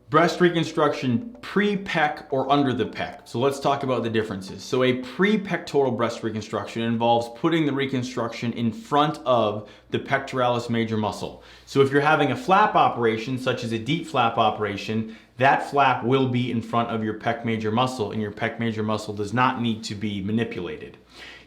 Breast reconstruction pre-pec or under the pec. So let's talk about the differences. So a pre-pectoral breast reconstruction involves putting the reconstruction in front of the pectoralis major muscle. So if you're having a flap operation, such as a deep flap operation, that flap will be in front of your pec major muscle, and your pec major muscle does not need to be manipulated.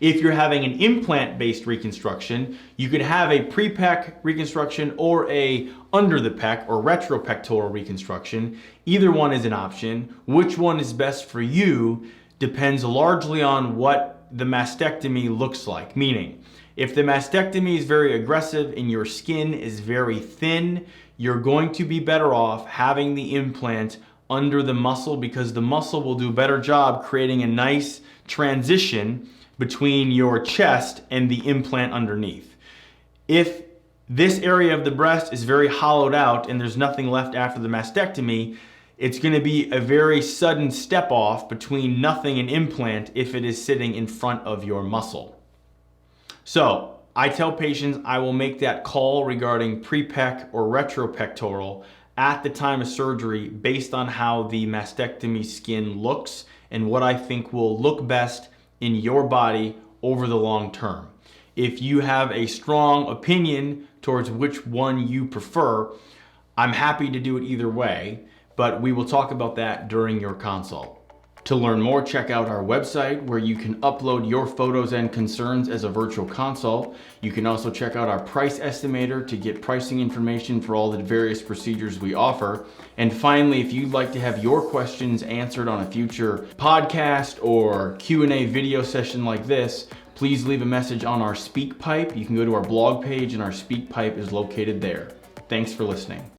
If you're having an implant-based reconstruction, you could have a pre-pec reconstruction or a under the pec or retropectoral reconstruction. Either one is an option. Which one is best for you depends largely on what the mastectomy looks like. Meaning, if the mastectomy is very aggressive and your skin is very thin, you're going to be better off having the implant under the muscle, because the muscle will do a better job creating a nice transition between your chest and the implant underneath. If this area of the breast is very hollowed out and there's nothing left after the mastectomy, it's going to be a very sudden step off between nothing and implant if it is sitting in front of your muscle. So I tell patients I will make that call regarding pre-pec or retropectoral at the time of surgery based on how the mastectomy skin looks and what I think will look best in your body over the long term. If you have a strong opinion towards which one you prefer, I'm happy to do it either way, but we will talk about that during your consult. To learn more, check out our website where you can upload your photos and concerns as a virtual consult. You can also check out our price estimator to get pricing information for all the various procedures we offer. And finally, if you'd like to have your questions answered on a future podcast or Q&A video session like this, please leave a message on our SpeakPipe. You can go to our blog page and our SpeakPipe is located there. Thanks for listening.